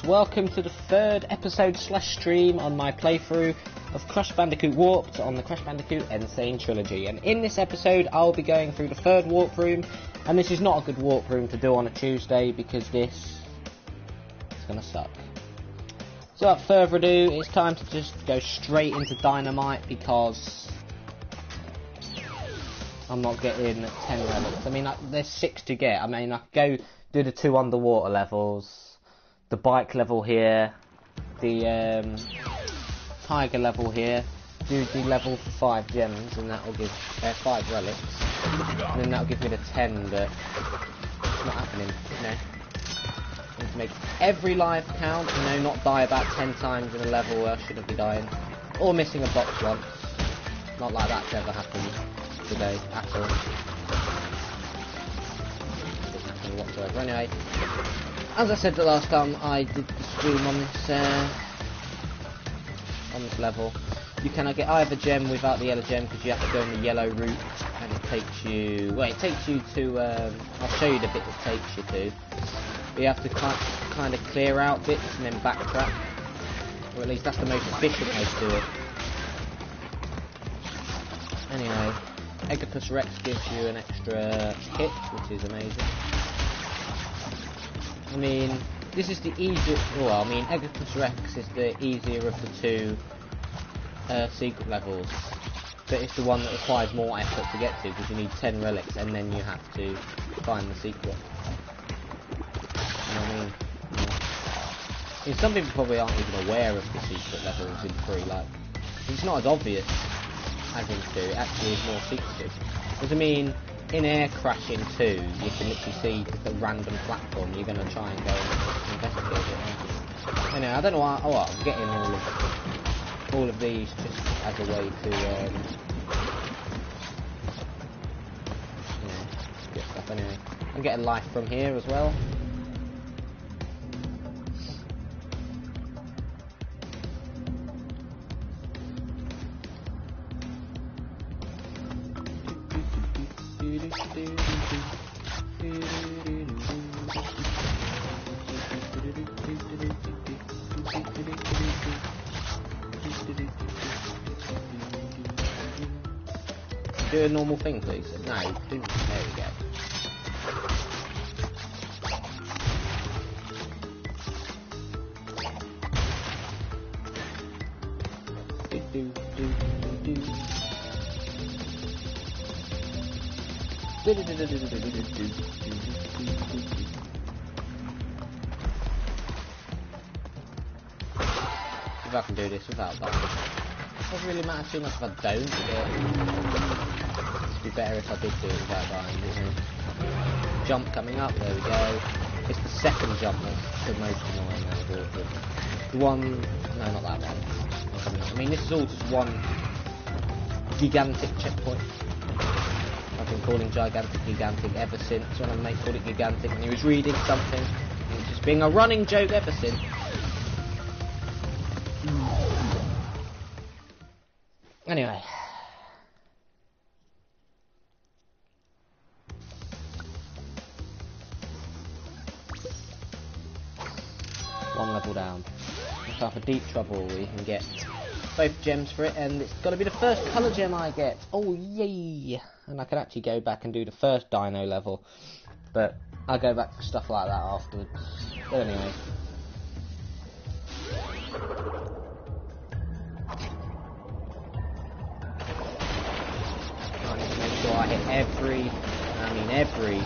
guys, welcome to the third episode slash stream on my playthrough of Crash Bandicoot Warped on the Crash Bandicoot N-Sane trilogy. And in this episode I'll be going through the third warp room, and this is not a good warp room to do on a Tuesday because this is going to suck. So without further ado, it's time to just go straight into Dynamite because I'm not getting 10 relics. I mean, there's 6 to get. I mean, I could go do the 2 underwater levels, the bike level here, the tiger level here, do the level for 5 gems, and that will give 5 relics, and then that will give me the 10, but it's not happening, you know. I need to make every life count, you know, not die about 10 times in a level where I shouldn't be dying, or missing a box once. Not like that's ever happened today at all. Whatsoever. Anyway, as I said the last time I did the stream on this level, you cannot get either gem without the yellow gem because you have to go on the yellow route, and it takes you. Well, it takes you to. I'll show you the bit it takes you to. But you have to kind of clear out bits and then backtrack, or at least that's the most efficient way to do it. Anyway, Egopus Rex gives you an extra hit, which is amazing. I mean, this is the easier. Well, I mean, Egopus Rex is the easier of the 2 secret levels, but it's the one that requires more effort to get to because you need 10 relics and then you have to find the secret. You know what I mean? Yeah. I mean, some people probably aren't even aware of the secret levels in 3. Like, it's not as obvious as in 2. It actually is more secretive. Because I mean, in Air Crash in 2, you can literally see the random platform. You're going to try and go and investigate it. Anyway, I don't know why. Oh, I'm getting all of these just as a way to, you know, get stuff. Anyway, I'm getting life from here as well. Do a normal thing, please. No, do. There we go. If I can do this without dying. It doesn't really matter too much if I don't, but it'd be better if I did do it without dying, you know. Jump coming up, there we go. It's the second jump that's the most annoying out of all of them. The one, no, not that one. I mean, this is all just one gigantic checkpoint. I've been calling gigantic ever since when my mate called it gigantic when he was reading something. It was just being a running joke ever since. Anyway. One level down. Look out for Deep Trouble where you can get both gems for it, and it's got to be the first colour gem I get. Oh yay! And I can actually go back and do the first dino level, but I'll go back for stuff like that afterwards. But anyway. I need to make sure I hit every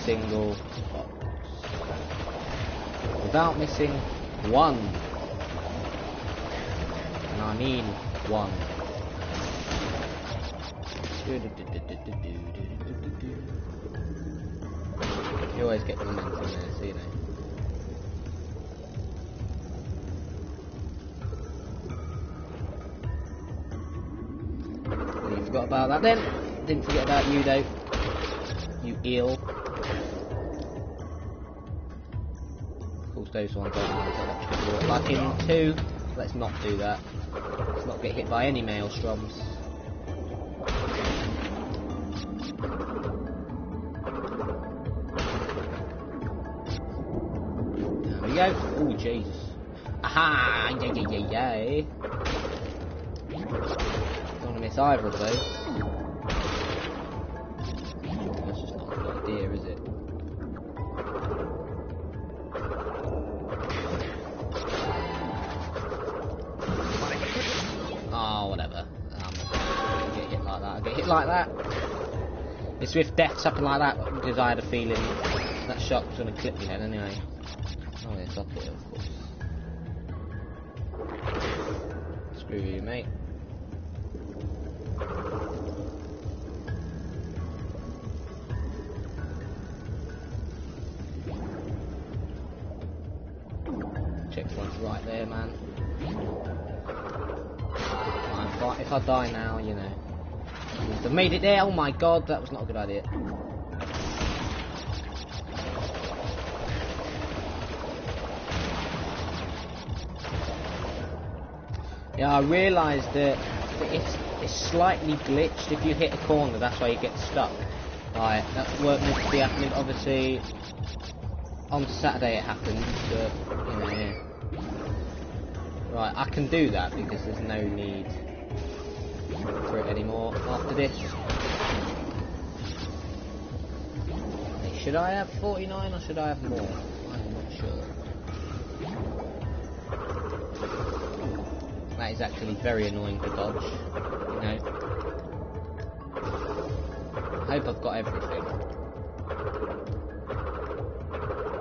single box without missing one. And I mean one. You always get the momentum there, so you know. Well, you forgot about that then. Didn't forget about you though. You eel. Of course those ones don't have electric water. Like in 2, let's not do that. Let's not get hit by any maelstroms. we go. Oh, Jesus. Aha! Yay, yay, yay, yay. Don't want to miss either of those. That's just not a good idea, is it? Oh, whatever. I'm not gonna get hit like that. I get hit like that. It's with deaths happening like that because I had a feeling that shot was going to clip me head anyway. Oh, it's up here, of course. Screw you, mate. Checkpoint's right there, man. If I die now, you know. I've made it there. Oh my god, that was not a good idea. Yeah, I realised that it's slightly glitched. If you hit a corner, that's why you get stuck. Right, that's what meant to be happening. Obviously, on Saturday it happened, but you know, yeah. Right, I can do that because there's no need for it anymore after this. Should I have 49 or should I have more? I'm not sure. That is actually very annoying to dodge, you know. I hope I've got everything.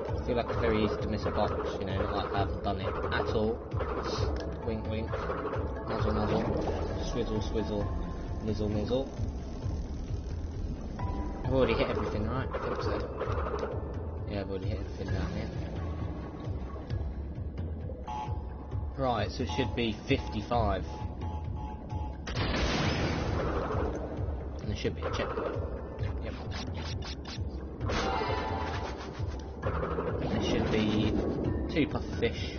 I feel like it's very easy to miss a box, you know, not like I haven't done it at all. Wink wink, nozzle nozzle, swizzle swizzle, nizzle nizzle. I've already hit everything, right? I think so. Yeah, I've already hit everything down here. Right, so it should be 55. And there should be a checkpoint. Yep. And there should be 2 pufferfish.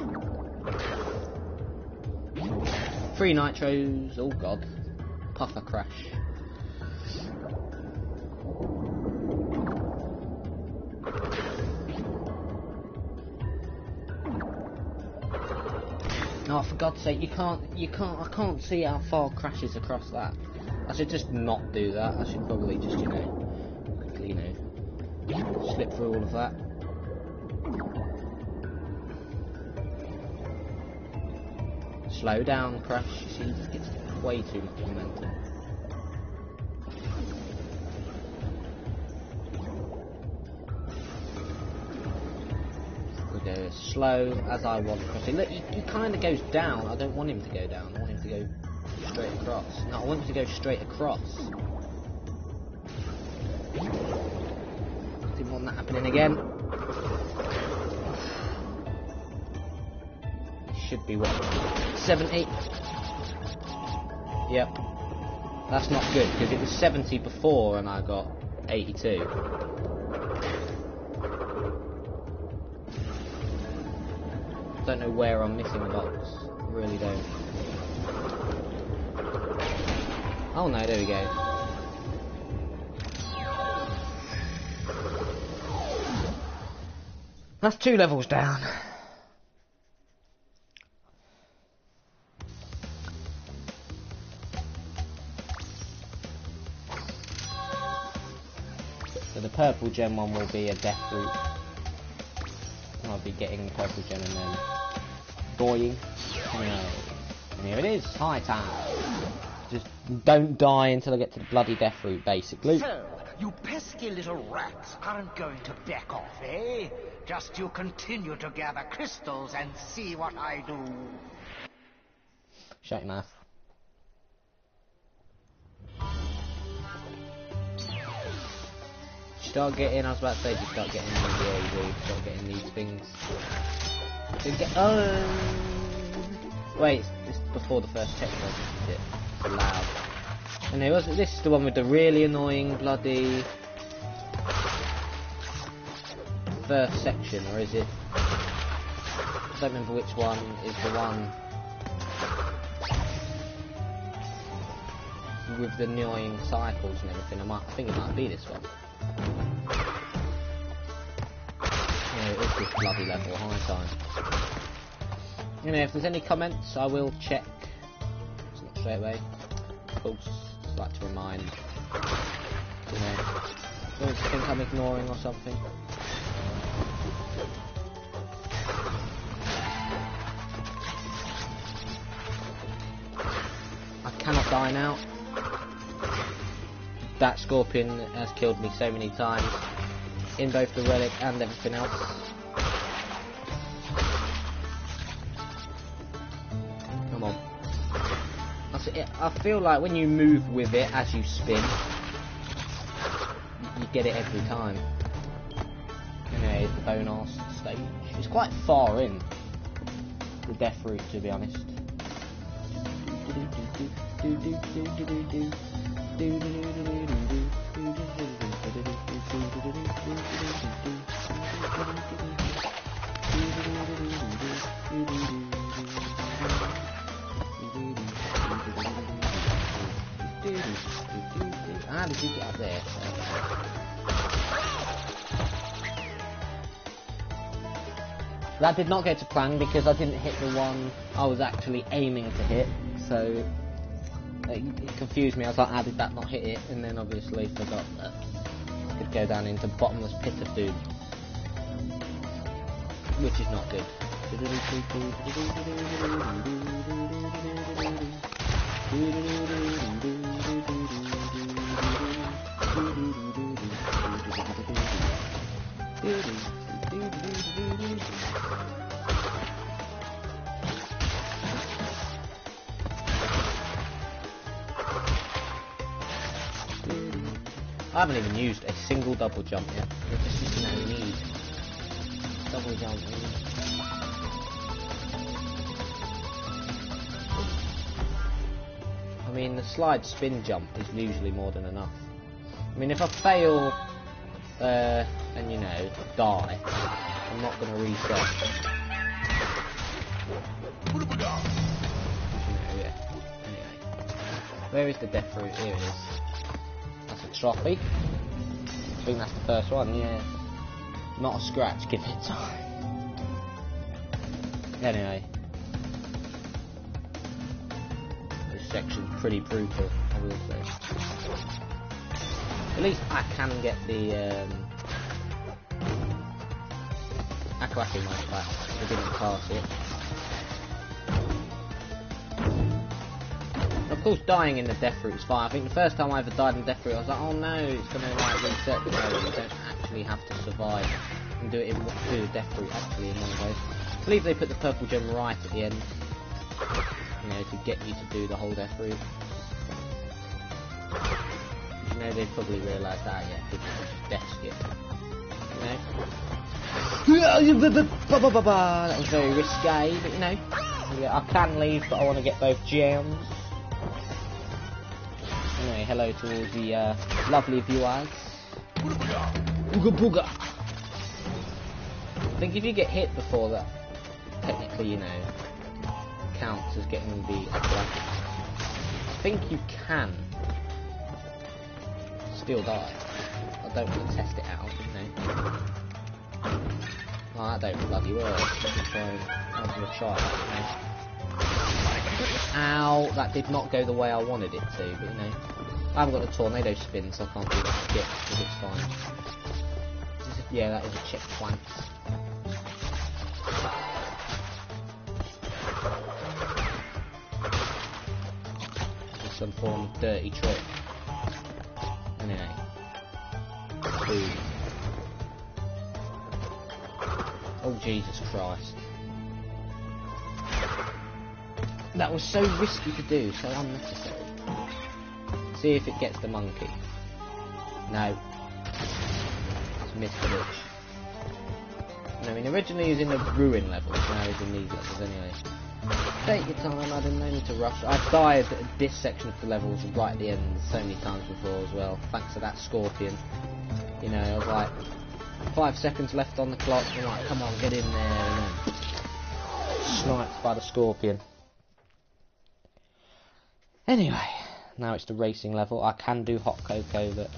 3 nitros, oh god. Puffer crash. Oh, for God's sake, I can't see how far crashes across that. I should just not do that. I should probably just, you know, quickly, you know, slip through all of that. Slow down, crash. You see, he just gets way too much momentum. Go as slow as I want crossing. Look, he kind of goes down. I don't want him to go down. I want him to go straight across. No, I want him to go straight across. Didn't want that happening again. It should be what? 70? Yep. That's not good because it was 70 before and I got 82. Don't know where I'm missing the box. I really don't. Oh no, there we go. That's 2 levels down. So the purple gem one will be a death route. I'll be getting the purple gem and then boing. And here it is, high time. Just don't die until I get to the bloody death route, basically. So, you pesky little rats aren't going to back off, eh? Just you continue to gather crystals and see what I do. Shut your mouth. Start getting, I was about to say, just start getting start getting these things. Wait, it's before the first checkpoint, isn't it? It's loud. And this is the one with the really annoying bloody first section, or is it? I don't remember which one is the one with the annoying cycles and everything. I think it might be this one. Yeah, it is this bloody level, high time. You know, if there's any comments, I will check. It's not straight away. Of course, I'd like to remind. You know, don't think I'm ignoring or something. I cannot die now. That scorpion has killed me so many times, in both the relic and everything else. Come on. I feel like when you move with it as you spin, you get it every time. Anyway, the bone arse stage. It's quite far in, the death route, to be honest. How did you get up there? That did not go to plan because I didn't hit the one I was actually aiming to hit, so it confused me. I was like, how did that not hit it? And then obviously forgot that I could go down into bottomless pit of doom, which is not good. I haven't even used a single double jump yet. It's just, you know, you need double jump. I mean, the slide spin jump is usually more than enough. I mean, if I fail and, you know, die, I'm not going to reset. You know, yeah. Anyway, where is the death route? Here it is. That's a trophy. I think that's the first one, yeah. Not a scratch, give it time. Anyway. This section's pretty brutal, I will say. At least I can get the aquatic mic back. I didn't pass it. Of course, dying in the death route is fine. I think the first time I ever died in death route, I was like, oh no, it's going to like reset. No, you don't actually have to survive and do it do the death route actually in one go. I believe they put the purple gem right at the end, you know, to get you to do the whole death route. You know, they probably realised that, yeah, people can just death skip. You know? That was very risque, but you know, yeah, I can leave, but I want to get both gems. Anyway, hello to all the lovely viewers. Booga booga! I think if you get hit before that, technically, you know, counts as getting the aquatic. I think you can still die. I don't want to test it out, you know. Oh, that don't bloody work. I'm going to try that, you know. Ow, that did not go the way I wanted it to, but you know. I haven't got the tornado spin, so I can't do that skip, but it's fine. Yeah, that is a checkpoint. It's some form of dirty trick. Anyway. Boom. Oh, Jesus Christ. That was so risky to do, so unnecessary. See if it gets the monkey. No. It's missed the bitch. I mean, originally he was in the ruin levels, now he's in these levels anyway. Take your time, I didn't need to rush. I've died at this section of the levels right at the end so many times before as well, thanks to that scorpion. You know, I was like, 5 seconds left on the clock, and I'm like, come on, get in there, and then sniped by the scorpion. Anyway, now it's the racing level. I can do hot cocoa, but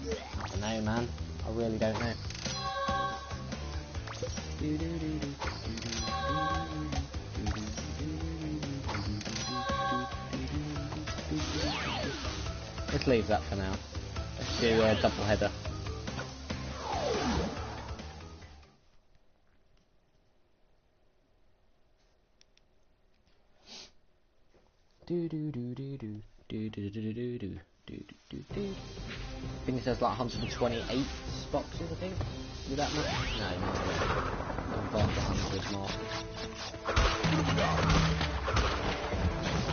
I don't know, man. I really don't know. Let's leave that for now. Let's do a double header. I think it says like 128 boxes, I think. Is that much? No, not really. I'm past the 100 mark.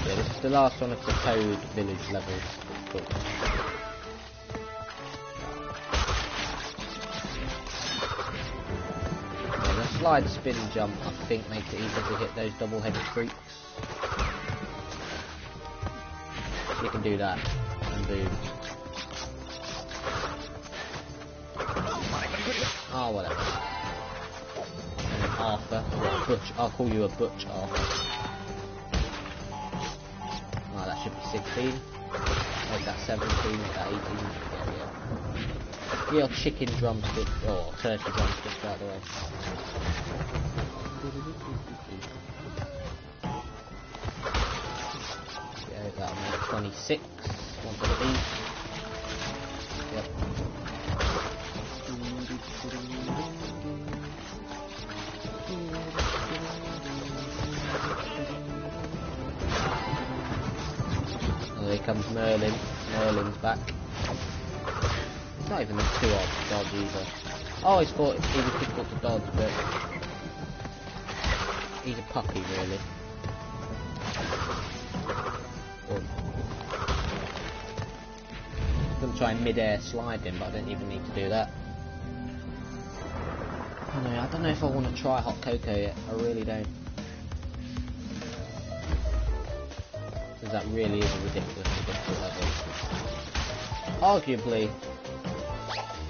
Yeah, this is the last one of the Toad Village levels. Cool. Yeah, the slide spin jump, I think, makes it easier to hit those double-headed freaks. You can do that, and boom. Oh, whatever. And then Arthur, Butch, I'll call you a Butch Arthur. Oh, that should be 16. Make that 17, make that 18. Yeah, chicken drumstick, or turkey drumstick, by the way. Yeah, that'll make 26. One for the beef. Yep. Oh, here comes Merlin. Merlin's back. He's not even too hard to dodge either. I always thought he was difficult to dodge, but he's a puppy, really. I'm gonna try and mid-air slide him, but I don't even need to do that. Anyway, I don't know if I want to try Hot Cocoa yet. I really don't. Because that really is a ridiculously difficult level. Arguably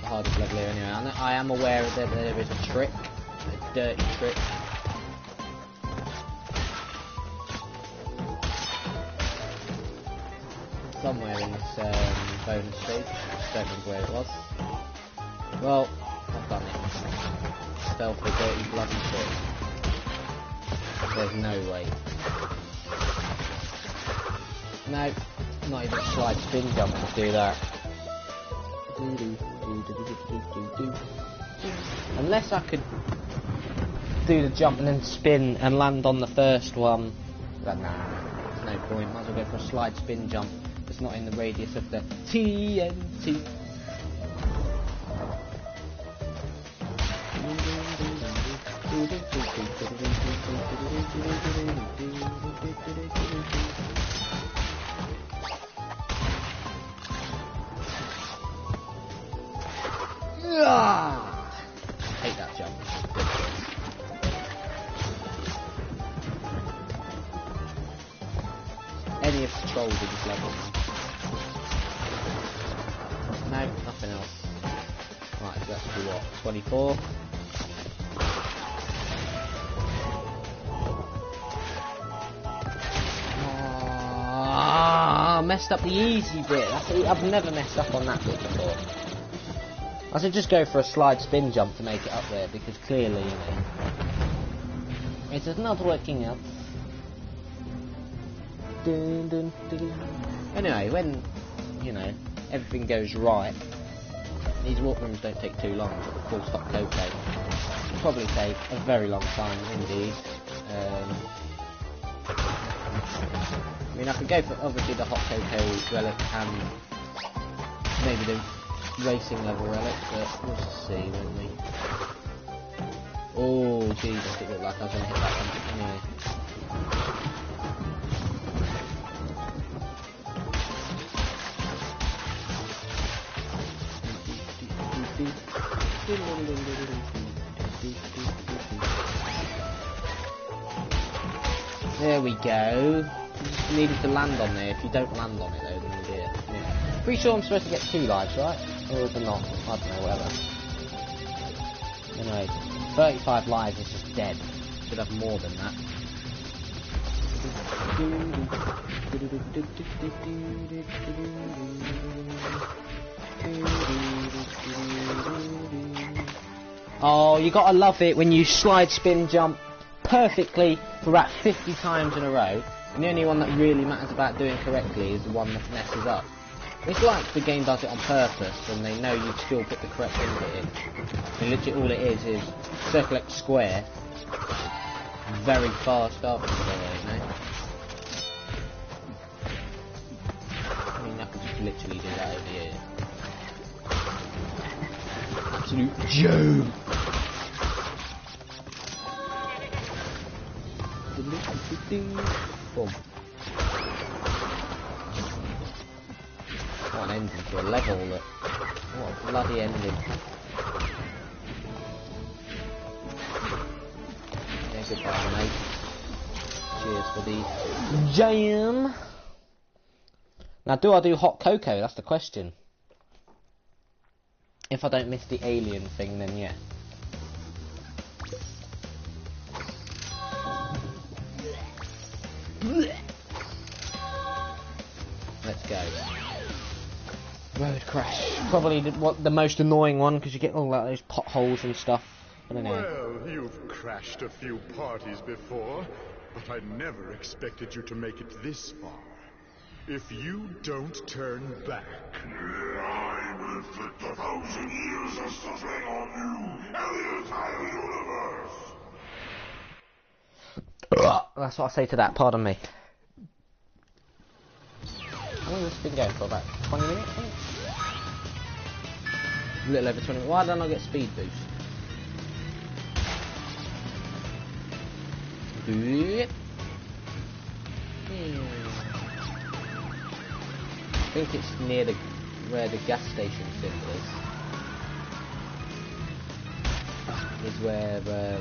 the hardest level here anyway. I am aware that there is a trick, a dirty trick. Somewhere in this bonus stage. I don't remember where it was. Well, I've done it. Fell for a dirty bloody trick. There's no way. No, not even a slide spin jump to do that. Unless I could do the jump and then spin and land on the first one. But nah, there's no point. Might as well go for a slide spin jump. It's not in the radius of the TNT. Hate that jump. Any of the trolls in this level. No, nothing else. Right, so let's do what? 24. Messed up the easy bit. I've never messed up on that bit before. I should just go for a slide spin jump to make it up there, because clearly, you know, it is not working out. Dun, dun, dun, dun. Anyway, when, you know, everything goes right, these walk rooms don't take too long, but the full stop cocoa will probably take a very long time indeed. I mean, I could go for obviously the hot cocoa relic and maybe the racing level relic, but we'll just see, won't we? Oh, Jesus, it looked like I was going to hit that one. Anyway. There we go. Just needed to land on there. If you don't land on it though, then you're dead. Yeah. Pretty sure I'm supposed to get 2 lives, right? Or is it not? I don't know, whatever. Anyway, 35 lives is just dead. Should have more than that. Oh, you gotta love it when you slide, spin, jump perfectly for about 50 times in a row, and the only one that really matters about doing correctly is the one that messes up. It's like the game does it on purpose, and they know you still put the correct input in. And literally all it is circle X square, very fast after square, you know? I mean, I can just literally do that over here. Absolute joke! Boom. What an ending to a level, look. What a bloody ending. Yeah, goodbye, mate. Cheers for the jam. Now, do I do hot cocoa? That's the question. If I don't miss the alien thing, then yeah. Let's go. Road crash. Probably the most annoying one, because you get all those potholes and stuff. I don't know. Well, you've crashed a few parties before, but I never expected you to make it this far. If you don't turn back, I will inflict 1,000 years of suffering on you and the entire universe. That's what I say to that, pardon me. How long has this been going for? About 20 minutes? I think? A little over 20 minutes. Why don't I get speed boost? Good. I think it's near where the gas station symbol is. Is where the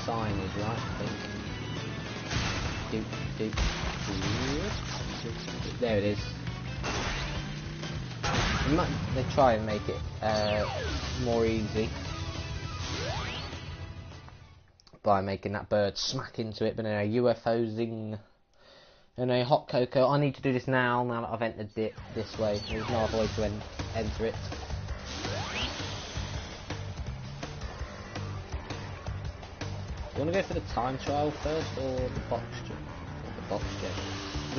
sign is, right? I think. There it is. They try and make it more easy by making that bird smack into it, but no, UFO zing. And a hot cocoa. I need to do this now that I've entered it this way. There's no other way to enter it. Do you want to go for the time trial first, or the box gem? The box gem.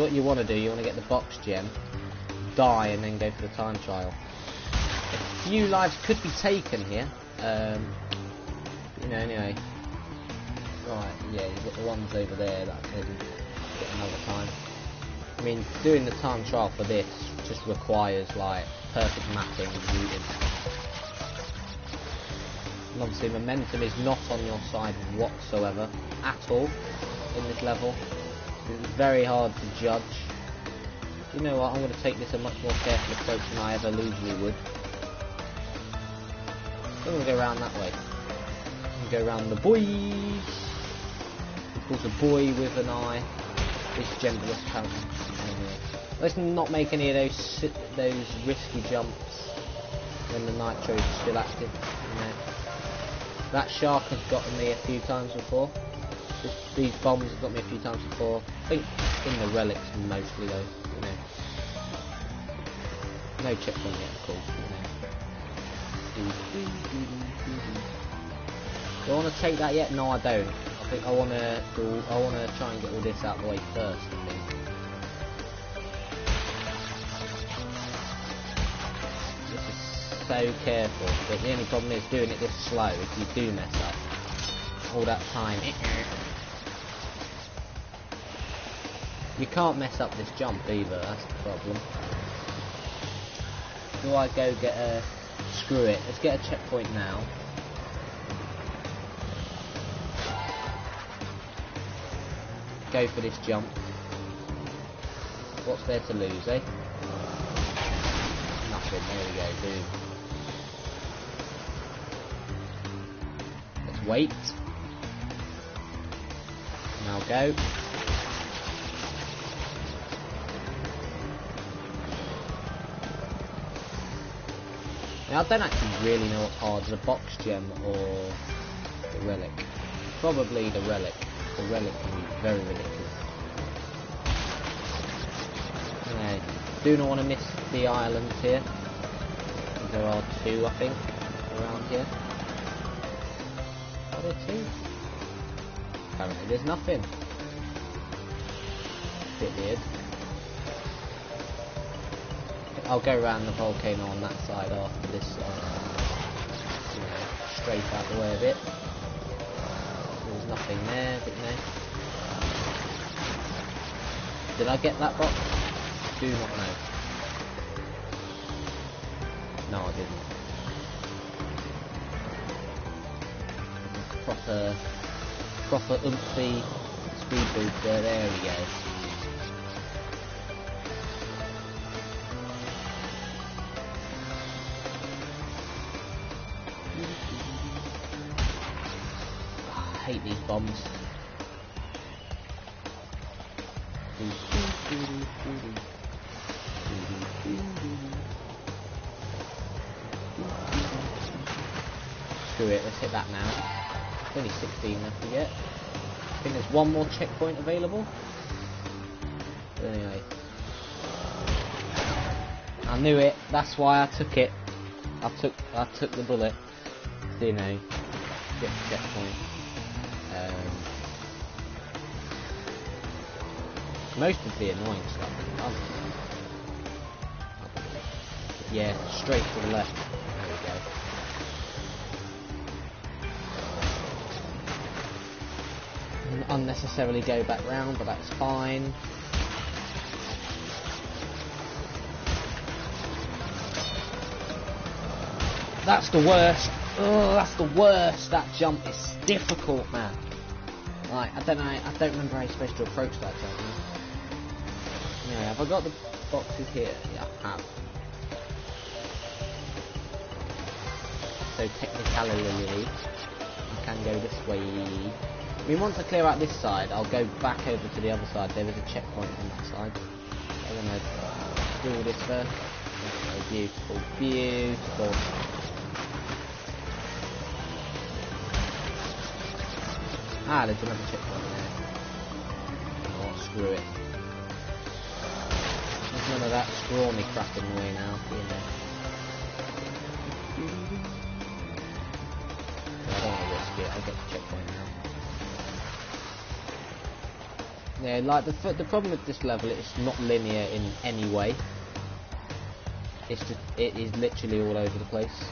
What you want to do, you want to get the box gem, die, and then go for the time trial. A few lives could be taken here. You know, anyway. Right, yeah, you've got the ones over there that can get another time. I mean, doing the time trial for this just requires, like, perfect mapping and routing. And obviously momentum is not on your side whatsoever, at all, in this level. It's very hard to judge. You know what, I'm going to take this a much more careful approach than I ever usually would. I'm going to go around that way. I'm going to go around the boys. Of course, a boy with an eye. This gentlest pounce. Let's not make any of those risky jumps when the nitro is still active. You know. That shark has gotten me a few times before. These bombs have got me a few times before. I think in the relics mostly though. You know. No checkpoint yet, of course. You know. Do I want to take that yet? No, I don't. I think I want to try and get all this out of the way first. I think. This is so careful, but the only problem is doing it this slow. If you do mess up, all that time. You can't mess up this jump either. That's the problem. Do I go get a? Screw it. Let's get a checkpoint now. Go for this jump. What's there to lose, eh? Nothing. There we go, boom. Let's wait. Now go. Now I don't actually really know what's harder, the box gem or the relic. Probably the relic. The relic can be very ridiculous. Do not want to miss the islands here. There are two, I think. around here? Are there two? Apparently there's nothing. Bit weird. I'll go around the volcano on that side after this side. You know, straight out the way a bit. There's nothing there, but you know. Did I get that box? Do not know. No, I didn't. Proper oomphy speed booster. There we go. I hate these bombs. Screw it, let's hit that now. There's only 16 left to get. I think there's one more checkpoint available. But anyway. I knew it, that's why I took it. I took the bullet. You know, get the checkpoint. Most of the annoying stuff is done. Yeah, straight to the left. There we go. Unnecessarily go back round, but that's fine. That's the worst. Oh, that's the worst. That jump is difficult, man. Like, I don't know. I don't remember how you're supposed to approach that jump. Anyway, have I got the boxes here? Yeah, I have. So technically, I can go this way. I mean, once I clear out this side, I'll go back over to the other side. There is a checkpoint on that side. I'm gonna do all this first. Oh, beautiful, beautiful. Ah, there's another checkpoint there. Oh, screw it. There's none of that scrawny crap in the way now, you know. I don't want to risk it, I'll get the checkpoint now. Yeah, like the problem with this level, it's not linear in any way. It is literally all over the place.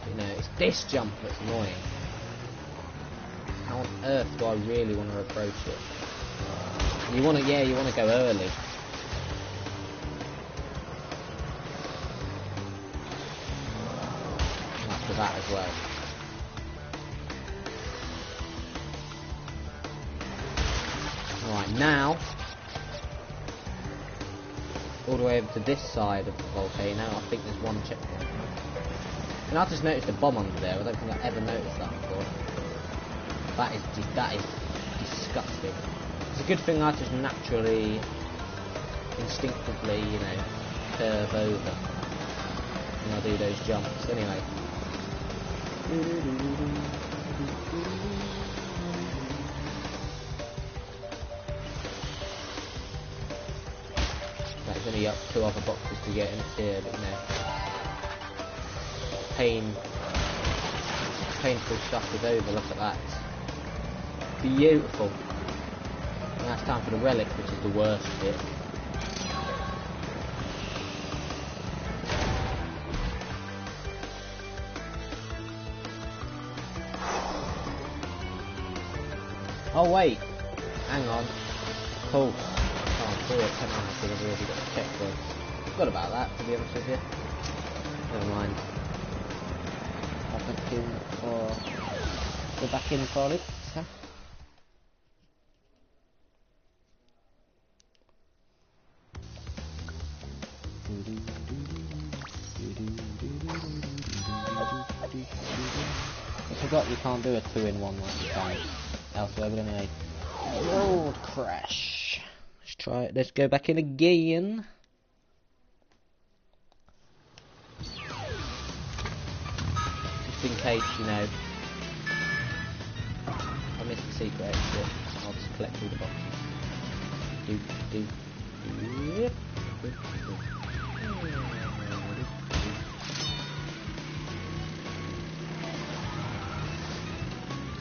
You know, it's this jump that's annoying. How on earth do I really want to approach it? You want to go early. And after that as well. Right, now, all the way over to this side of the volcano, I think there's one checkpoint. And I just noticed a bomb under there. I don't think I've ever noticed that before. That is disgusting. It's a good thing I just naturally, instinctively, you know, curve over when I do those jumps. Anyway. That's only up 2 other boxes to get in here, but you know. Painful stuff is over, look at that. Beautiful. And now it's time for the relic, which is the worst bit. Oh wait, hang on. Cool. Can't do it, can I? Because I've already got the checkpoint. Forgot about that, to be honest with you. Never mind. Go back in for it. Huh? I forgot you can't do a 2-in-1 like you can elsewhere, but anyway. Road crash. Let's try it. Let's go back in again. Just in case, you know, I missed the secret exit, I'll just collect all the boxes.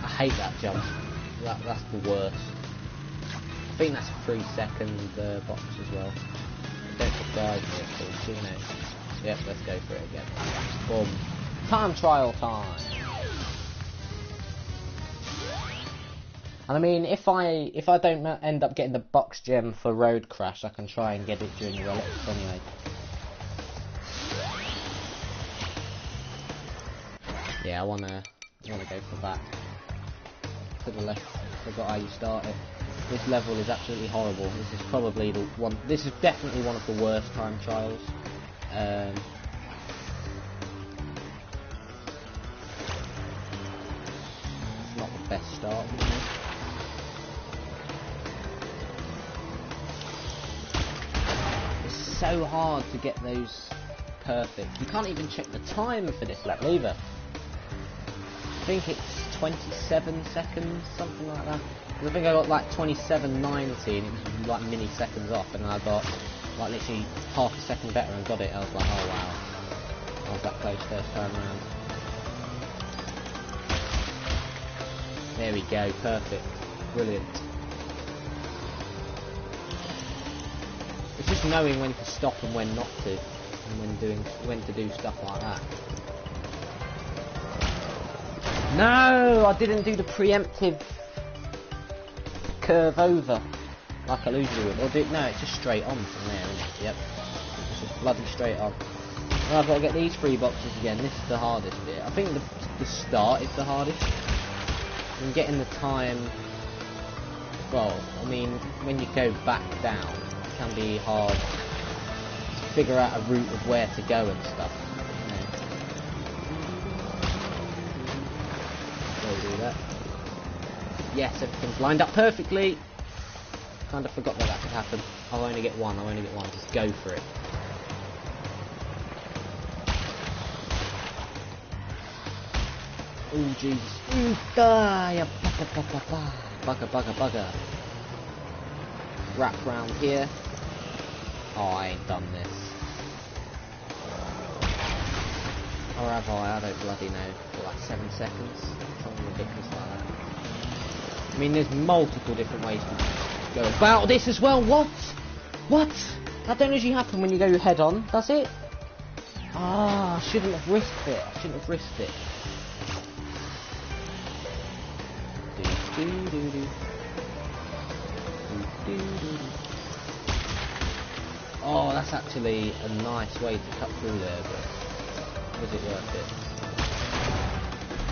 I hate that jump. That's the worst. I think that's a 3-second box as well. Don't surprise me, of course, you know. Yep, let's go for it again. Boom. Time trial time! And I mean, if I don't end up getting the box gem for Road Crash, I can try and get it during the relics anyway. Yeah, I wanna go for that. To the left, forgot how you start it. This level is absolutely horrible. This is probably the one. This is definitely one of the worst time trials. It's not the best start. It's so hard to get those perfect. You can't even check the time for this level either. I think it's 27 seconds, something like that. I think I got like 27.90, it was like milliseconds off, and I got like literally half a second better and got it. I was like, oh wow, I was that close first time around. There we go, perfect, brilliant. It's just knowing when to stop and when not to, and when to do stuff like that. No, I didn't do the preemptive curve over like I usually would. Or no, it's just straight on from there, isn't it? Yep, it's just bloody straight on. And I've got to get these 3 boxes again. This is the hardest bit. I think the start is the hardest. And getting the time. Well, I mean, when you go back down, it can be hard to figure out a route of where to go and stuff. Do that. Yes, everything's lined up perfectly. Kind of forgot that could happen. I'll only get one. Just go for it. Oh Jesus! Die! Bugger! Wrap round here. Oh, I ain't done this. Or have I? I don't bloody know. For like 7 seconds. Something ridiculous like that. I mean, there's multiple different ways to go about this as well. What? That don't usually happen when you go head on, does it? Ah, I shouldn't have risked it. Oh, that's actually a nice way to cut through there, but was it worth it?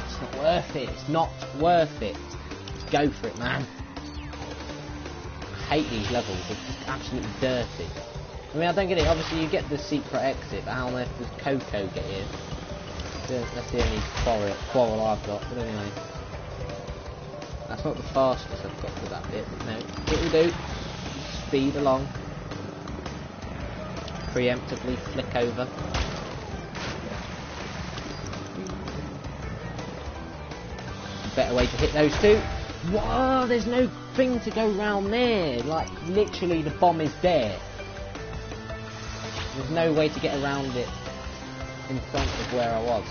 It's not worth it. It's not worth it. Just go for it, man. I hate these levels. They're just absolutely dirty. I mean, I don't get it. Obviously, you get the secret exit, but how on earth does Coco get in? That's the only quarrel I've got. But anyway, that's not the fastest I've got for that bit. But no, it'll do. Speed along. Preemptively flick over. Better way to hit those two. Whoa, there's no thing to go round there. Like, literally the bomb is there. There's no way to get around it in front of where I was.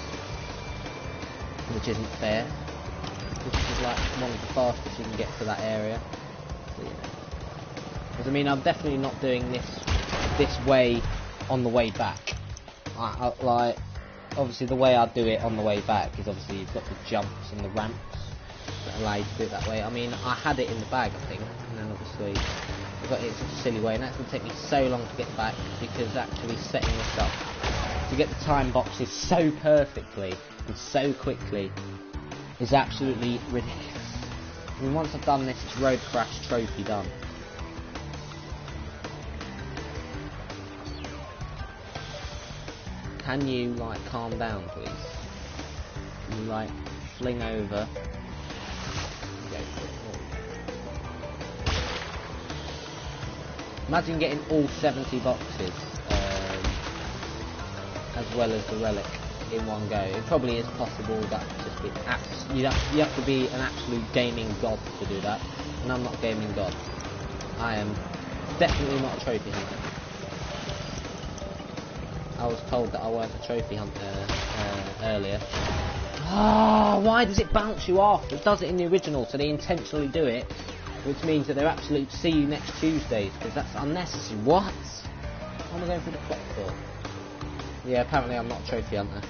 Which isn't fair. This is like one of the fastest you can get to that area. So, yeah. Because I mean, I'm definitely not doing this way on the way back. Like, obviously the way I do it on the way back is obviously you've got the jumps and the ramps that allow you to do it that way. I mean, I had it in the bag, I think, and then obviously I got it in such a silly way, and that's going to take me so long to get back, because actually setting this up to get the time boxes so perfectly and so quickly is absolutely ridiculous. I mean, once I've done this, it's Road Crash trophy done. Can you, like, calm down, please? Can you, like, fling over? Go for it. Imagine getting all 70 boxes, as well as the relic in one go. It probably is possible. That just be you have to be an absolute gaming god to do that, and I'm not a gaming god. I am definitely not a trophy hunter. I was told that I weren't a trophy hunter earlier. Oh, why does it bounce you off? It does it in the original, so they intentionally do it, which means that they're absolute see you next Tuesdays, because that's unnecessary. What? What am I going through the clock for? Yeah, apparently I'm not a trophy hunter.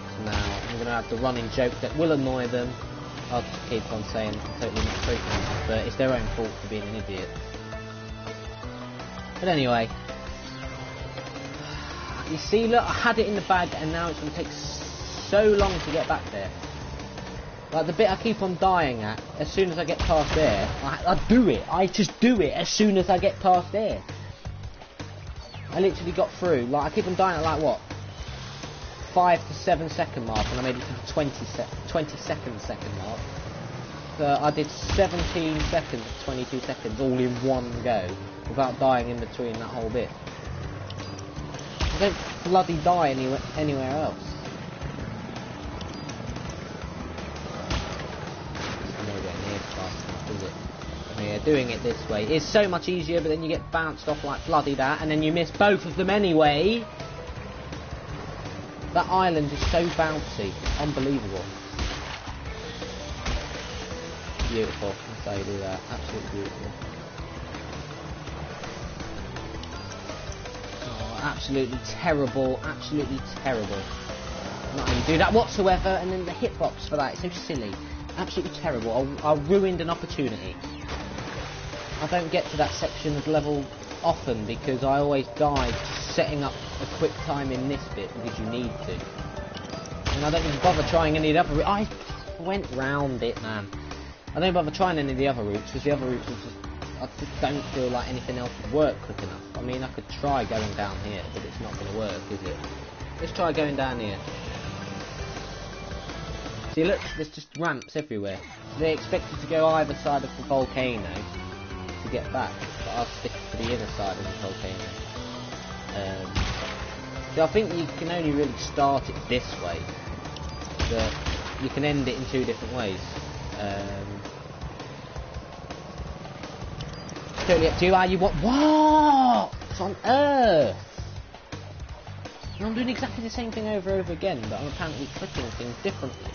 So now I'm going to have the running joke that will annoy them. I'll just keep on saying I'm totally not a trophy hunter, but it's their own fault for being an idiot. But anyway, you see, look, I had it in the bag, and now it's going to take so long to get back there. Like, the bit I keep on dying at, as soon as I get past there, I do it. I just do it as soon as I get past there. I literally got through. Like, I keep on dying at, like, what? 5 to 7 second mark, and I made it to the 22nd second mark. So I did 17 seconds, 22 seconds, all in one go, without dying in between that whole bit. I don't bloody die anywhere else. Nowhere near fast enough, is it? Yeah, doing it this way is so much easier, but then you get bounced off like bloody that, and then you miss both of them anyway. That island is so bouncy, unbelievable. Beautiful, that's how you do that, absolutely beautiful. Oh, absolutely terrible, absolutely terrible. Not going to do that whatsoever, and then the hitbox for that is so silly. Absolutely terrible. I ruined an opportunity. I don't get to that section of level often because I always die setting up a quick time in this bit because you need to. And I don't even bother trying any of the other routes. I went round it, man. I don't bother trying any of the other routes because the other routes are just... I just don't feel like anything else would work quick enough. I mean, I could try going down here, but it's not going to work, is it? Let's try going down here. See, look, there's just ramps everywhere. So they expect you to go either side of the volcano to get back, but I'll stick to the inner side of the volcano. So I think you can only really start it this way, but you can end it in two different ways. Totally up to you how you want. What on earth? And I'm doing exactly the same thing over and over again, but I'm apparently clicking things differently.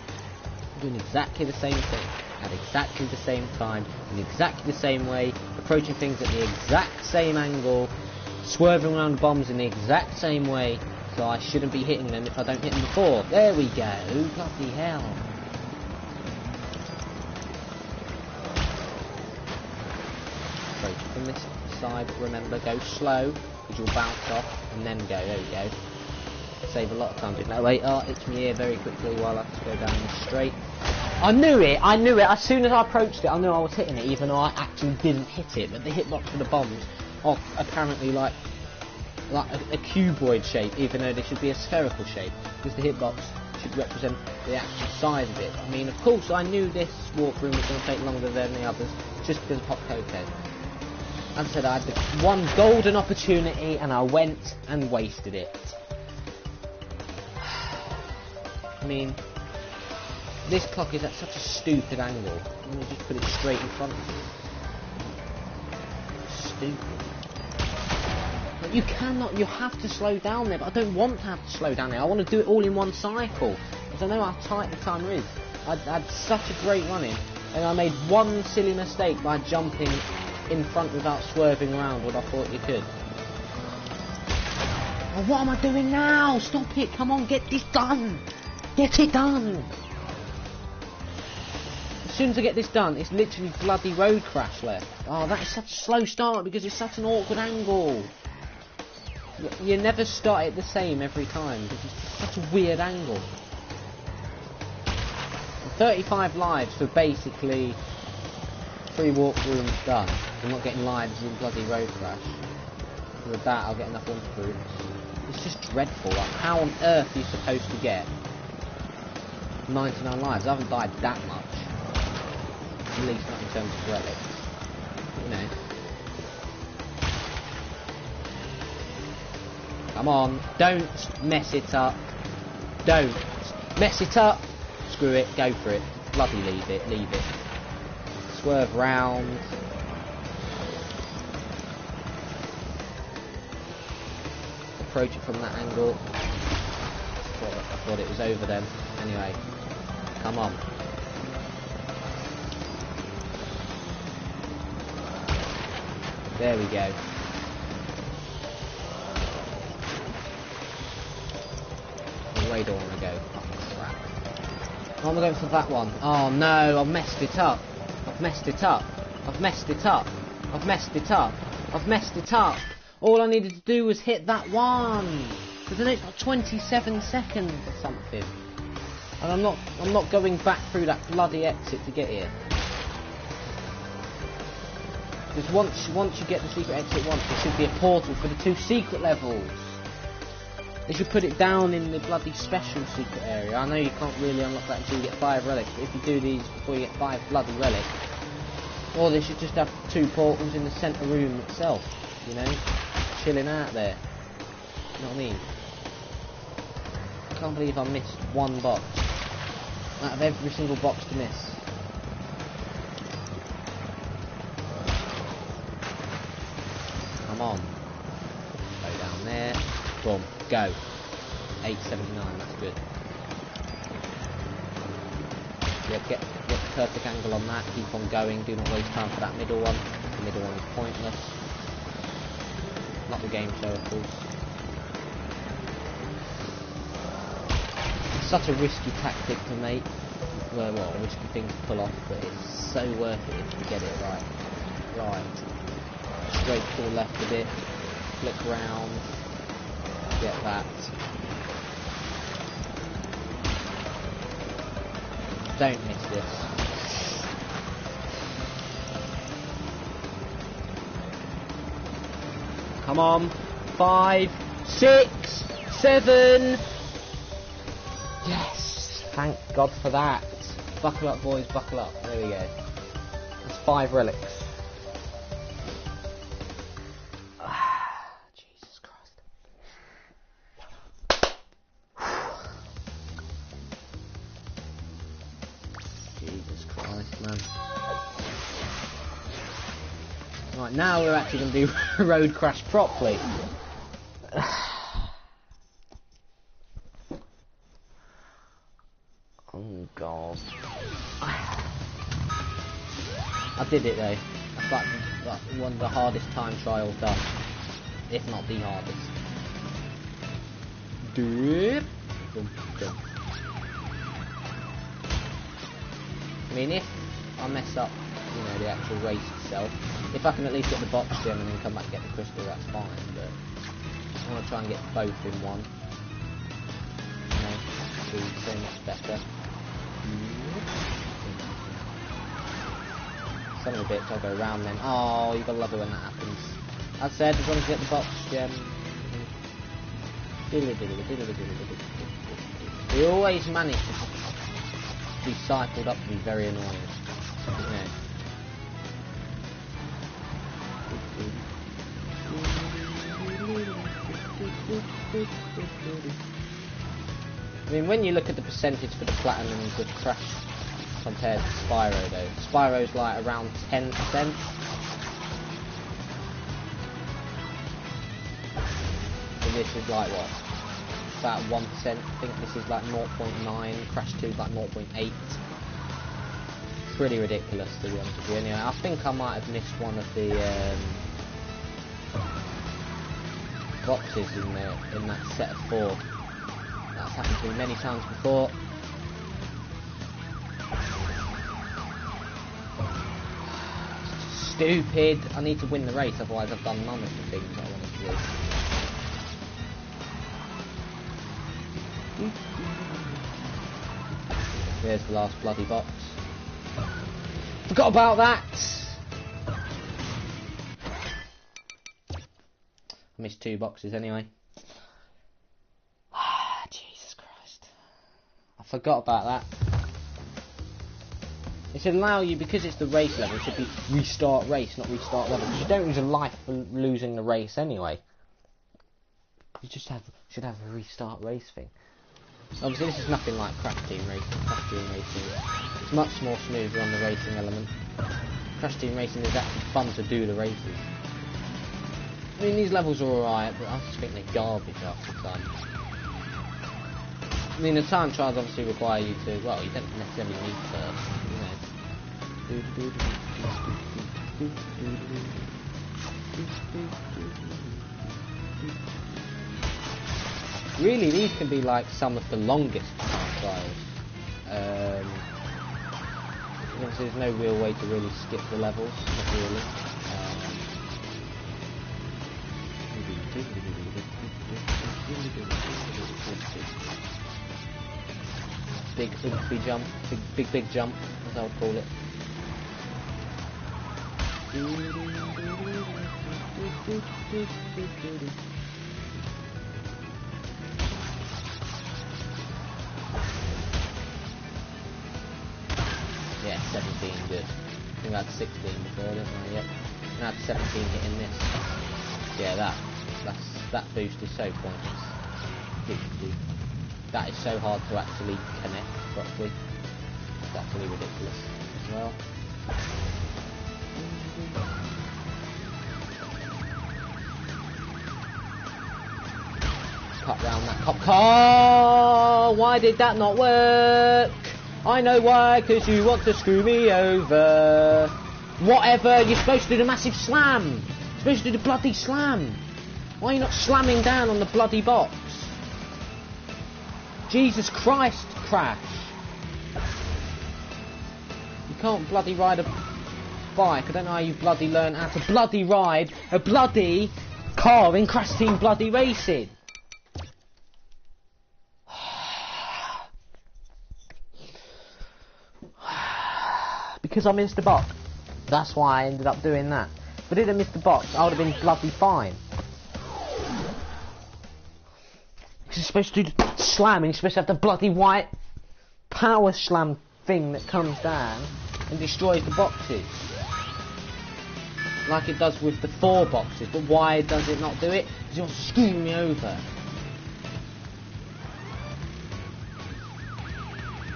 I'm doing exactly the same thing at exactly the same time, in exactly the same way, approaching things at the exact same angle, swerving around bombs in the exact same way, so I shouldn't be hitting them if I don't hit them before. There we go. Bloody hell. Approach from this side, remember, go slow, because you'll bounce off, and then go. There we go. Save a lot of time doing that. Wait, it's me here very quickly while I just go down the straight. I knew it, as soon as I approached it, I knew I was hitting it, even though I actually didn't hit it, but the hitbox for the bombs are apparently like a cuboid shape, even though they should be a spherical shape, because the hitbox should represent the actual size of it. I mean, of course, I knew this walkthrough was going to take longer than the others, just because of Hot Cocoa. As I said, I had the one golden opportunity, and I went and wasted it. I mean, this clock is at such a stupid angle. Let me just put it straight in front of you. Stupid. But you cannot, you have to slow down there, but I don't want to have to slow down there. I want to do it all in one cycle, because I know how tight the timer is. I had such a great run in, and I made one silly mistake by jumping in front without swerving around what I thought you could. Oh, what am I doing now? Stop it, come on, get this done! Get it done! As soon as I get this done, it's literally bloody road crash left. Oh, that is such a slow start because it's such an awkward angle. You never start it the same every time because it's such a weird angle. 35 lives for basically 3 walkthroughs done. I'm not getting lives in bloody road crash. With that, I'll get enough walkthroughs. It's just dreadful. Like, how on earth are you supposed to get 99 lives? I haven't died that much. At least not in terms of relics. You know. Come on, don't mess it up. Don't mess it up. Screw it, go for it. Bloody leave it, leave it. Swerve round. approach it from that angle. I thought it was over then. Anyway, come on. There we go. Where do I want to go? Oh, crap. Oh, I'm going for that one. Oh no, I've messed it up. I've messed it up. I've messed it up. I've messed it up. I've messed it up. All I needed to do was hit that one. But then it's like 27 seconds or something. And I'm not going back through that bloody exit to get here. Because once you get the secret exit once, there should be a portal for the 2 secret levels. They should put it down in the bloody special secret area. I know you can't really unlock that until you get 5 relics, but if you do these before you get 5 bloody relics, or they should just have 2 portals in the centre room itself, you know, chilling out there. You know what I mean? I can't believe I missed 1 box out of every single box to miss. Come on. Go down there. Boom. Go. 879, that's good. Yeah, get the perfect angle on that. Keep on going. Do not waste time for that middle one. The middle one is pointless. Not the game show, of course. It's such a risky tactic to make. Well, a risky thing to pull off, but it's so worth it if you get it right. Right. Straight to the left a bit. Flick round. Get that. Don't miss this. Come on. 5, 6, 7. Yes. Thank God for that. Buckle up, boys. Buckle up. There we go. That's 5 relics. Right, now we're actually going to do Road Crash properly. Oh god. I did it though. That's like one of the hardest time trials done. If not the hardest. Doop. I mean, if I mess up, you know, the actual race itself, if I can at least get the box gem and then come back and get the crystal, that's fine, but I want to try and get both in one. You know, do so much better. Some of the bits I'll go around then. Oh, you gotta love it when that happens. As said, as long as you get the box gem. We always manage to be cycled up to be very annoying. You know. I mean, when you look at the percentage for the platinums with Crash compared to Spyro though, Spyro's like around 10%. And this is like what? About 1%. I think this is like 0.9, Crash 2 is like 0.8. Pretty ridiculous, to be honest with you. Anyway, I think I might have missed one of the boxes in that set of 4. That's happened to me many times before. Stupid. I need to win the race, otherwise I've done none of the things I wanted to do. There's the last bloody box. Forgot about that! I missed 2 boxes anyway. Ah, Jesus Christ. I forgot about that. It should allow you, because it's the race level, it should be restart race, not restart level. Because you don't lose a life for losing the race anyway. You just should have a restart race thing. Obviously this is nothing like Crash Team Racing. Crash Team Racing is much more smoother on the racing element. Crash Team Racing is actually fun to do the races. mean, these levels are alright, but I just think they're garbage half the time. I mean, the time trials obviously require you to, well, you don't necessarily need to, you know. Really, these can be like some of the longest time trials. Obviously there's no real way to really skip the levels, not really. Big oomphy jump, big jump, as I would call it. Yeah, 17, good. I think I had 16 before, didn't I? Yep. And I had 17 hitting this. Yeah, that boost is so pointless. That is so hard to actually connect properly. It's actually ridiculous as well. Cut round that cop car. Why did that not work? I know why, because you want to screw me over. Whatever, you're supposed to do the massive slam. You're supposed to do the bloody slam. Why are you not slamming down on the bloody box? Jesus Christ, Crash. You can't bloody ride a bike. I don't know how you bloody learn how to bloody ride a bloody car in Crash Team bloody racing. Because I missed the box. That's why I ended up doing that. If I didn't miss the box, I would have been bloody fine. Because you're supposed to do the slam, and you're supposed to have the bloody white power slam thing that comes down and destroys the boxes. Like it does with the 4 boxes. But why does it not do it? Because you're screwing me over.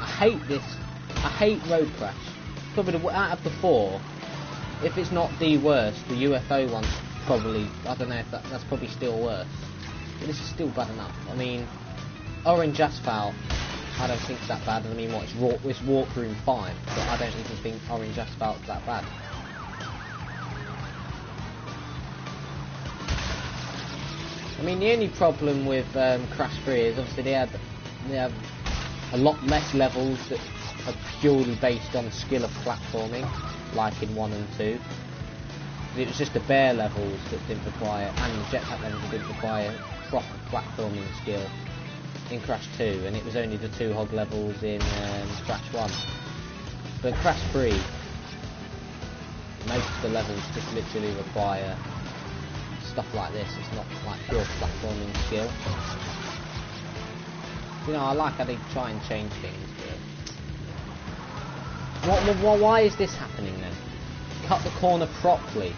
I hate this. I hate Road Crash. Probably out of the 4, if it's not the worst, the UFO one's probably, I don't know if that's probably still worse. But this is still bad enough. I mean, Orange Asphalt, I don't think it's that bad. I mean, what, it's walkthrough fine, but I don't even think Orange Asphalt's that bad. I mean, the only problem with Crash 3 is obviously they have a lot less levels that are purely based on skill of platforming, like in 1 and 2. It was just the bear levels that didn't require, and the jetpack levels that didn't require proper platforming skill in Crash 2, and it was only the 2 hog levels in Crash 1. But Crash 3, most of the levels just literally require stuff like this. It's not like pure platforming skill. You know, I like how they try and change things, but why is this happening then? Cut the corner properly.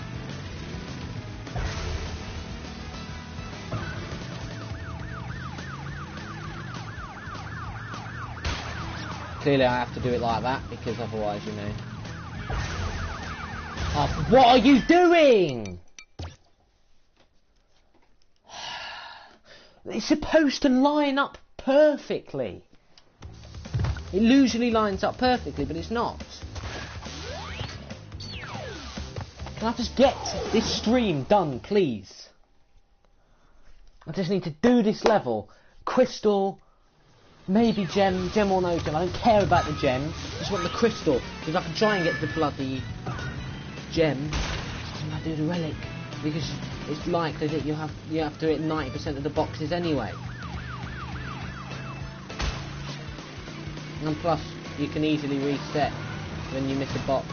Clearly I have to do it like that, because otherwise, you know... Oh, what are you doing? It's supposed to line up perfectly. It usually lines up perfectly, but it's not. Can I just get this stream done, please? I just need to do this level. Crystal, maybe gem or no gem. I don't care about the gem. I just want the crystal, because I can try and get the bloody gem and I do the relic, because it's likely that you have to hit 90% of the boxes anyway. And plus, you can easily reset when you miss a box.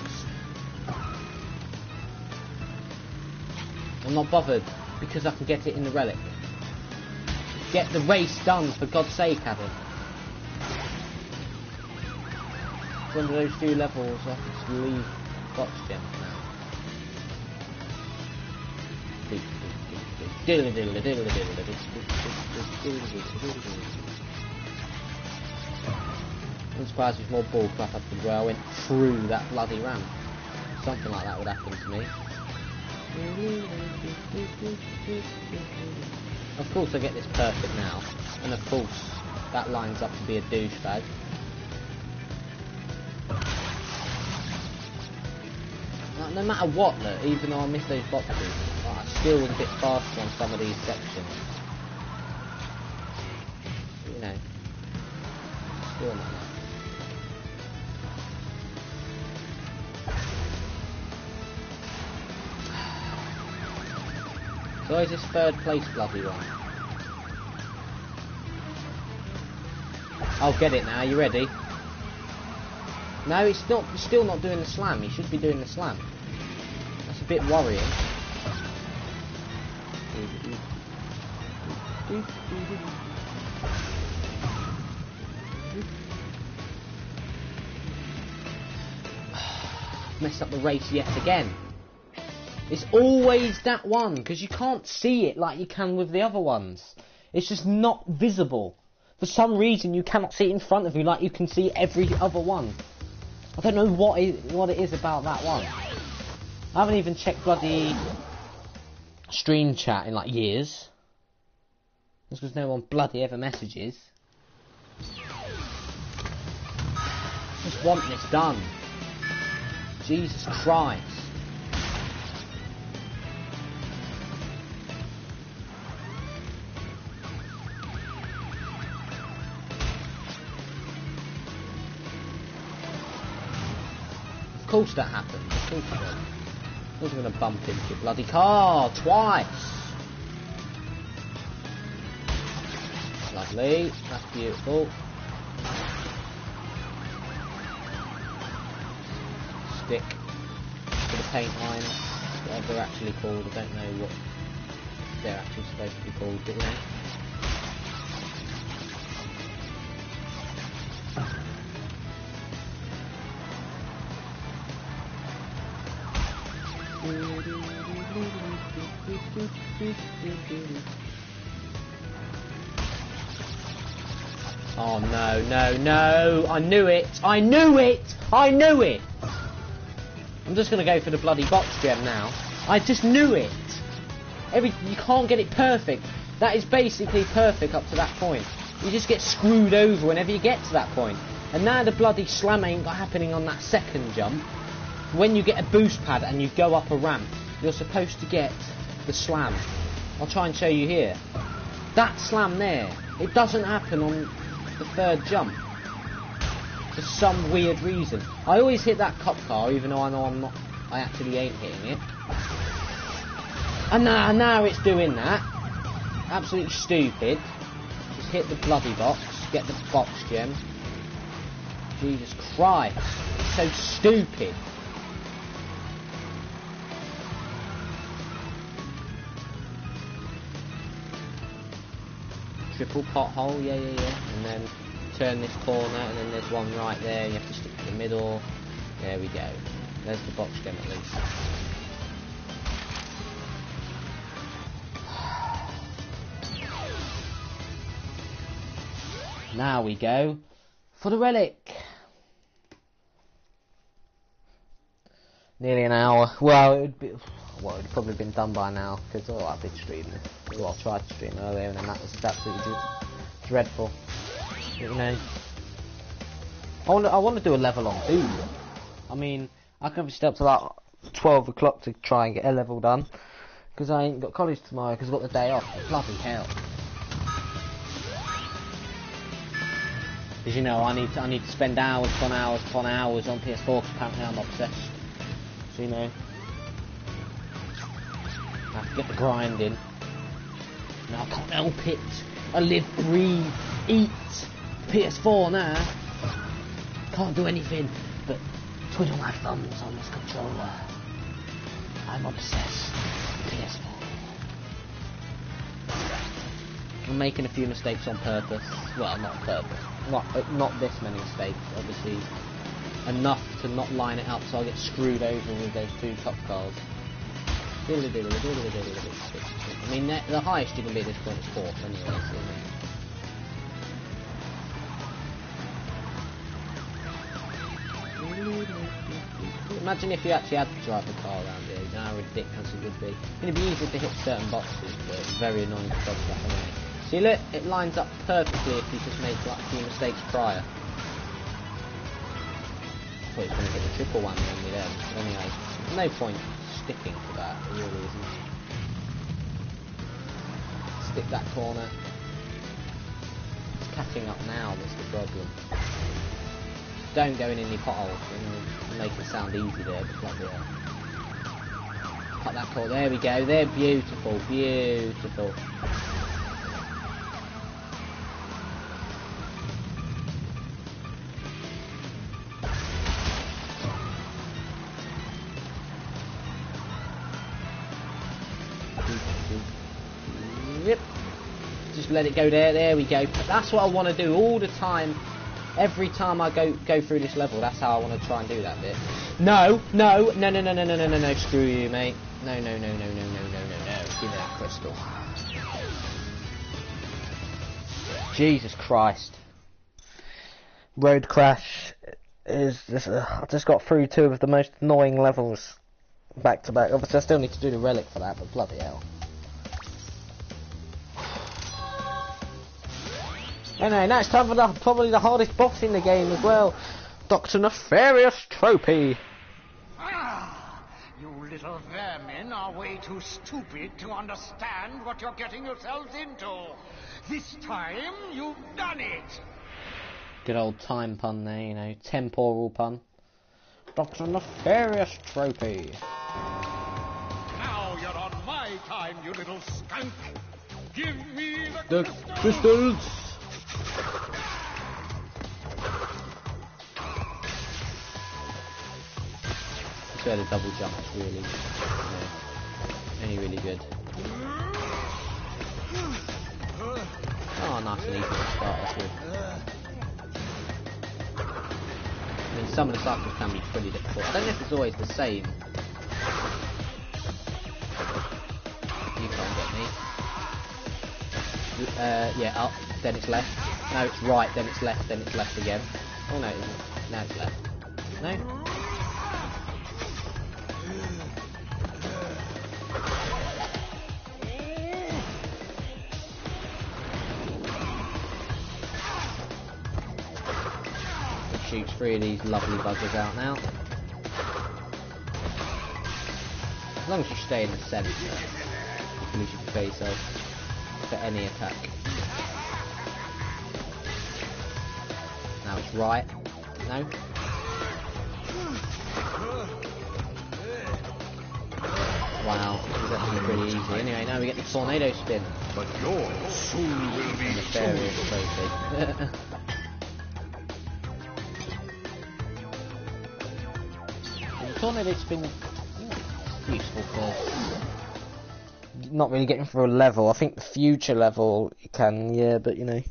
I'm not bothered, because I can get it in the relic. Get the race done, for God's sake, Adam. It's one of those 2 levels I can just leave box gems now. I'm surprised there's more ball crap up the where I went through that bloody ramp. Something like that would happen to me. Of course I get this perfect now, and of course that lines up to be a douchebag. Like, no matter what, look, even though I miss those boxes, like, I still was a bit faster on some of these sections. You know, still not. So is this third place bloody one? I'll get it now, you ready? No, it's not. He's still not doing the slam. He should be doing the slam. That's a bit worrying. Messed up the race yet again. It's always that one, because you can't see it like you can with the other ones. It's just not visible. For some reason you cannot see it in front of you like you can see every other one. I don't know what it is about that one. I haven't even checked bloody stream chat in like years. Just because no one bloody ever messages. Just want this done. Jesus Christ. Of course that happened. Of course it did. I wasn't going to bump into your bloody car twice. Lovely. That's beautiful. Stick to the paint lines, whatever they're actually called. I don't know what they're actually supposed to be called, but you know. Oh no, no, no! I knew it! I knew it! I knew it! I'm just gonna go for the bloody box gem now. I just knew it! You can't get it perfect. That is basically perfect up to that point. You just get screwed over whenever you get to that point. And now the bloody slam ain't happening on that second jump. When you get a boost pad and you go up a ramp, you're supposed to get the slam. I'll try and show you here. That slam there, it doesn't happen on the third jump. For some weird reason. I always hit that cop car, even though I know I actually ain't hitting it. And now it's doing that. Absolutely stupid. Just hit the bloody box, get the box gem. Jesus Christ. It's so stupid. Triple pothole, yeah. And then turn this corner, and then there's one right there. You have to stick to the middle. There we go. There's the box gem at least. Now we go for the relic. Nearly an hour. Well, it would probably been done by now, because I did stream it. Well, I tried to stream earlier, and then that was absolutely dreadful. You know, I want to do a level on Doom. I mean, I can stay up to like 12 o'clock to try and get a level done, because I ain't got college tomorrow, because I've got the day off. Bloody hell. Because you know, I need to spend hours upon hours upon hours on PS4, because apparently I'm obsessed. So you know, I have to get the grind in. Now I can't help it. I live, breathe, eat PS4 now. Can't do anything but twiddle my thumbs on this controller. I'm obsessed with PS4. I'm making a few mistakes on purpose. Well, not on purpose. Not this many mistakes, obviously. Enough to not line it up so I get screwed over with those two top cars. I mean, the highest you can be at this point is 4th anyway, so imagine if you actually had to drive the car around here, you know how ridiculous it would be. It'd be easy to hit certain boxes, but very annoying to dodge that away. See, look, it lines up perfectly if you just make like a few mistakes prior. I thought he was going to get the triple one on me then. But anyway, no point sticking to that, there really isn't. Stick that corner. It's catching up now, that's the problem. Don't go in any potholes and make it sound easy there, but bloody hell. Cut that corner, there we go, they're beautiful, beautiful. Yep. Just let it go there. There we go. That's what I want to do all the time. Every time I go through this level, that's how I want to try and do that bit. No. Screw you, mate. No. Give me that crystal. Jesus Christ. Road Crash is this. I just got through two of the most annoying levels back to back. Obviously, I still need to do the relic for that, but bloody hell. Anyway, now it's time for probably the hardest boss in the game as well. Dr. Nefarious Trophy. Ah, you little vermin are way too stupid to understand what you're getting yourselves into. This time, you've done it. Good old time pun there, you know, temporal pun. Dr. Nefarious Trophy. Now you're on my time, you little skunk. Give me The crystals. That's where the double jump's really, only really good. Oh, nice and easy to start off with. I mean, some of the cycles can be pretty difficult. I don't know if it's always the same. You can't get me. Yeah, up, then it's left. No, it's right, then it's left, then it's left again. Oh no, it isn't. Now it's left. No? It shoots three of these lovely buggers out now. As long as you stay in the centre, you can usually prepare yourself for any attack. Now it's right. No? Wow, this is actually pretty easy. Anyway, now we get the tornado spin. But yours soon will be Nefarious Trophy. The tornado spin, useful for not really getting through a level. I think the future level you can, yeah, but you know.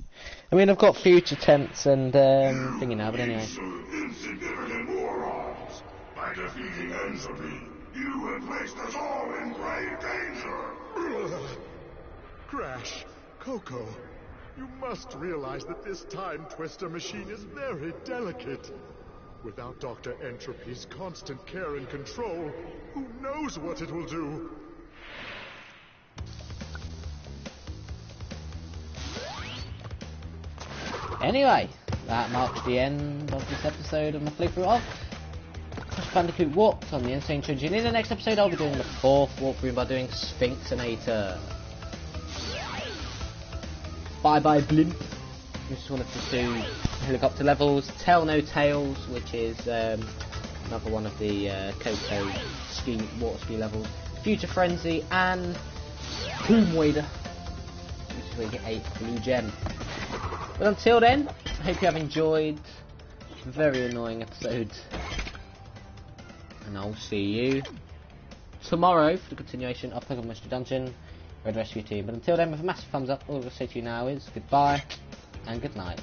I mean, I've got future tents and thingy now, but anyway. Insignificant morons! By defeating entropy, you have placed us all in grave danger! Crash, Coco, you must realize that this time twister machine is very delicate. Without Dr. Entropy's constant care and control, who knows what it will do? Anyway, that marks the end of this episode of my playthrough of Crash Bandicoot Warped on the N-Sane trilogy. And in the next episode I'll be doing the fourth walkthrough by doing Sphinxinator. Bye bye blimp. Just wanted to do helicopter levels, Tell No Tales, which is another one of the Coco ski, water ski levels, Future Frenzy, and Tomb Wader, which is where you get a blue gem. But until then, I hope you have enjoyed a very annoying episode, and I'll see you tomorrow for the continuation of Pokemon Mystery Dungeon Red Rescue Team. But until then, with a massive thumbs up, all I'm going to say to you now is goodbye and good night.